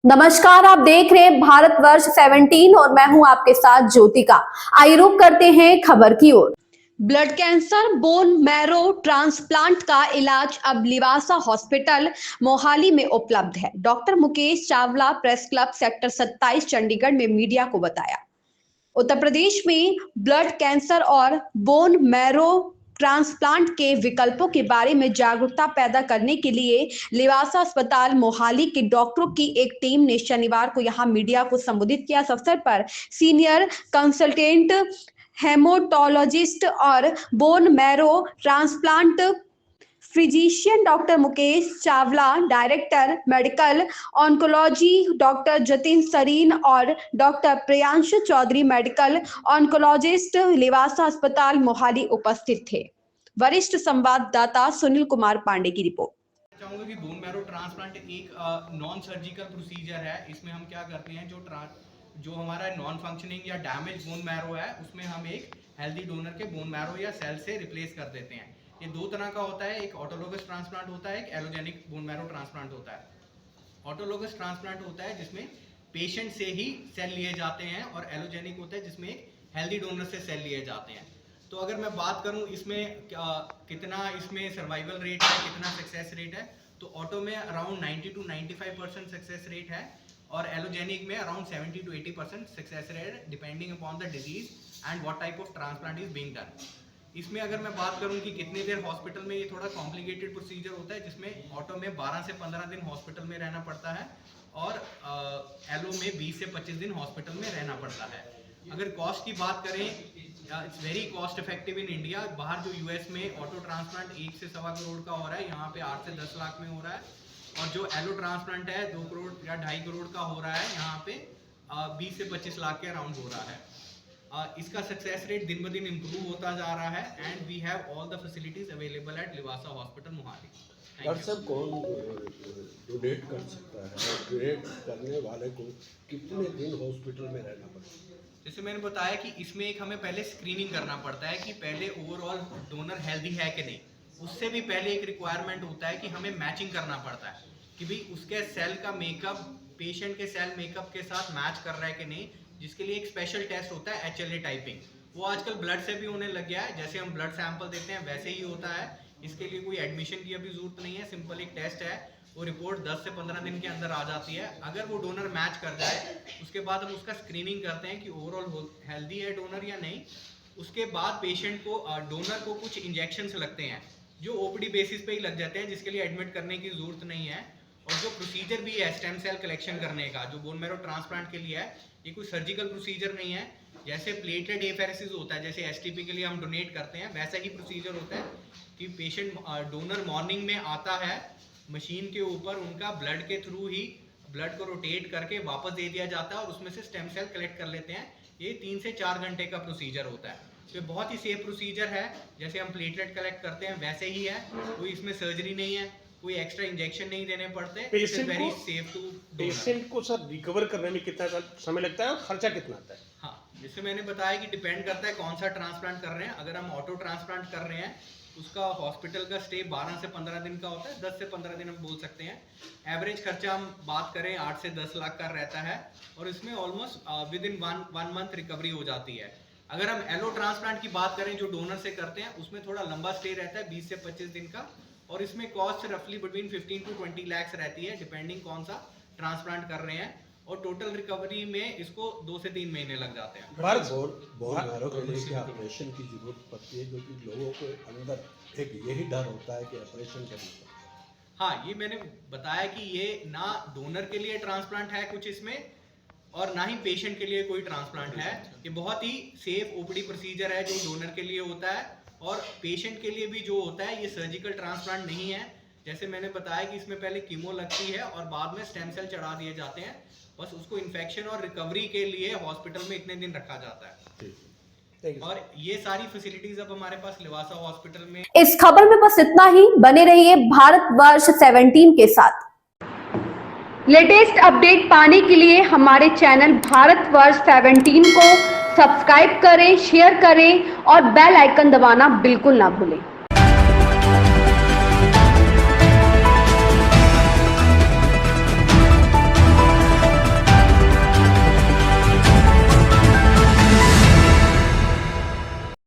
नमस्कार, आप देख रहे हैं भारतवर्ष 17 और मैं हूं आपके साथ ज्योतिका। आइए रुक करते हैं खबर की ओर। Blood cancer bone marrow transplant का इलाज अब लिवासा हॉस्पिटल मोहाली में उपलब्ध है। Doctor Mukesh Chawla press club sector 27 Chandigarh में मीडिया को बताया। उत्तर प्रदेश में ब्लड कैंसर और बोन मैरो ट्रांसप्लांट के विकल्पों के बारे में जागरूकता पैदा करने के लिए लिवासा अस्पताल मोहाली के डॉक्टरों की एक टीम ने शनिवार को यहां मीडिया को संबोधित किया। इस अवसर पर सीनियर कंसल्टेंट हेमोटोलॉजिस्ट और bone marrow transplant physician doctor Mukesh Chawla, director medical oncology doctor Jatin Sareen और doctor Priyanshu Chaudhary, medical oncologist, Livasa अस्पताल मोहाली उपस्थित थे। वरिष्ठ संवाददाता सुनील कुमार पांडे की रिपोर्ट। चाहूंगा कि बोन मैरो ट्रांसप्लांट एक नॉन सर्जिकल प्रोसीजर है। इसमें हम क्या करते हैं, जो हमारा नॉन फंक्शनिंग या डैमेज बोन मैरो है उसमें हम एक हेल्दी डोनर के बोन मैरो या सेल से रिप्लेस कर देते हैं। ये दो तरह का होता है, एक ऑटोलोगस ट्रांसप्लांट होता है, एक एलोजेनिक बोन मैरो ट्रांसप्लांट होता है। ऑटोलोगस ट्रांसप्लांट होता है जिसमें पेशेंट से ही सेल लिए जाते हैं और एलोजेनिक होता है जिसमें एक हेल्दी डोनर से सेल लिए जाते हैं। तो अगर मैं बात करूं इसमें कितना इसमें सर्वाइवल रेट है, कितना सक्सेस रेट है, तो ऑटो में अराउंड 90 to 95% सक्सेस रेट है और एलोजेनिक में around 70 to 80% success rate, depending upon the disease and what type of transplant is being done. इसमें अगर मैं बात करूं कि कितनी देर हॉस्पिटल में, ये थोड़ा कॉम्प्लिकेटेड प्रोसीजर होता है जिसमें ऑटो में 12 से 15 दिन हॉस्पिटल में रहना पड़ता है और एलो में 20 से 25 दिन हॉस्पिटल में रहना पड़ता है। अगर कॉस्ट की बात करें, it's very cost effective in India. बाहर जो यूएस में ऑटो ट्रांसप्लांट 1 से सवा करोड़ का हो रहा है, यहाँ पे 8 से 10 लाख में हो रहा है और जो एलो ट्रांसप्लांट है 2 करोड़ या 2.5 करोड़ का हो रहा है, यहाँ पे 20 से 25 लाख के अराउंड हो रहा है। इसका सक्सेस रेट दिन ब दिन इम्प्रूव होता जा रहा है and we have all the facilities available at Livasa hospital Mohali. Doctor साहब, कौन डोनेट कर सकता है? डोनेट करने वाले को कितने दिन हॉस्पिटल में रहना पड़ता है? जैसे मैंने बताया कि इसमें एक हमें पहले स्क्रीनिंग करना पड़ता है कि पहले ओवरऑल डोनर हेल्दी है कि नहीं। उससे भी पहले एक रिक्वायरमेंट होता है कि हमें मैचिंग करना पड़ता है कि भाई उसके सेल का मेकअप पेशेंट के सेल मेकअप के साथ मैच कर रहा है कि नहीं, जिसके लिए एक स्पेशल टेस्ट होता है HLA टाइपिंग। वो आजकल ब्लड से भी होने लग गया है, जैसे हम ब्लड सैंपल देते हैं वैसे ही होता है। इसके लिए कोई एडमिशन की अभी जरूरत नहीं है, सिंपल एक टेस्ट है, वो रिपोर्ट 10 से 15 दिन के अंदर आ जाती है। अगर वो डोनर मैच कर जाए उसके बाद हम उसका स्क्रीनिंग करते हैं कि ओवरऑल हेल्दी है डोनर या नहीं। उसके बाद पेशेंट को डोनर को कुछ इंजेक्शंस लगते हैं जो ओपीडी बेसिस पे ही लग जाते हैं, जिसके लिए एडमिट करने की जरूरत नहीं है। और जो प्रोसीजर भी है स्टेम सेल कलेक्शन करने का, जो बोन मैरो ट्रांसप्लांट के लिए है, ये कोई सर्जिकल प्रोसीजर नहीं है। जैसे प्लेटेड एफेरेसिस होता है, जैसे एसटीपी के लिए हम डोनेट करते हैं, वैसा ही प्रोसीजर होता है कि पेशेंट डोनर मॉर्निंग में आता है, मशीन के ऊपर उनका ब्लड के थ्रू ही ब्लड को रोटेट करके वापस दे दिया जाता है और उसमें से स्टेम सेल कलेक्ट कर लेते हैं। ये 3 से 4 घंटे का प्रोसीजर होता है। तो बहुत ही सेफ प्रोसीजर है, जैसे हम प्लेटलेट कलेक्ट करते हैं वैसे ही है। कोई इसमें सर्जरी नहीं है, कोई एक्स्ट्रा इंजेक्शन नहीं देने पड़ते। वेरी सेफ टू पेशेंट को सर रिकवर करने में कितना समय लगता है और खर्चा कितना आता है? हाँ, जैसे मैंने बताया कि डिपेंड करता है कौन सा ट्रांसप्लांट कर रहे हैं। अगर हम ऑटो ट्रांसप्लांट कर रहे हैं उसका हॉस्पिटल का स्टे 12 से 15 दिन का होता है, 10 से 15 दिन हम बोल सकते हैं। एवरेज खर्चा हम बात करें 8 से 10 लाख का रहता है और इसमें almost with in 1 month recovery हो जाती है। अगर हम एलो ट्रांसप्लांट की बात करें जो डोनर से करते हैं, उसमें थोड़ा लंबा स्टे रहता है 20 से 25 दिन का और इसमें कॉस्ट रफली बिटवीन 15 to 20 लाख रहती है, डिपेंडिंग कौन सा ट्रांसप्लांट कर रहे हैं। और टोटल रिकवरी में इसको 2 से 3 महीने लग जाते हैं। बोन मैरो के लिए क्या ऑपरेशन की जरूरत पड़ती है, क्योंकि लोगों को अंदर एक यही डर होता है कि ऑपरेशन करना। हाँ, ये मैंने बताया कि ये ना डोनर के लिए ट्रांसप्लांट है कुछ इसमें और ना ही पेशेंट के लिए कोई ट्रांसप्लांट है। ये बहुत ही सेफ ओपीडी प्रोसीजर है जो डोनर के लिए होता है और पेशेंट के लिए भी जो होता है, ये सर्जिकल ट्रांसप्लांट नहीं है। जैसे मैंने बताया कि इसमें पहले कीमो लगती है और बाद में स्टेम सेल चढ़ा दिए जाते हैं। बस उसको इन्फेक्शन और रिकवरी के लिए हॉस्पिटल में इतने दिन रखा जाता है और ये सारी फैसिलिटीज अब हमारे पास लिवासा हॉस्पिटल में। इस खबर में बस इतना ही। बने रहिए भारतवर्ष 17 के साथ। लेटेस्ट अपडेट पाने के लिए हमारे चैनल भारतवर्ष 17 को सब्सक्राइब करें, शेयर करें और बेल आइकन दबाना बिल्कुल ना भूलें।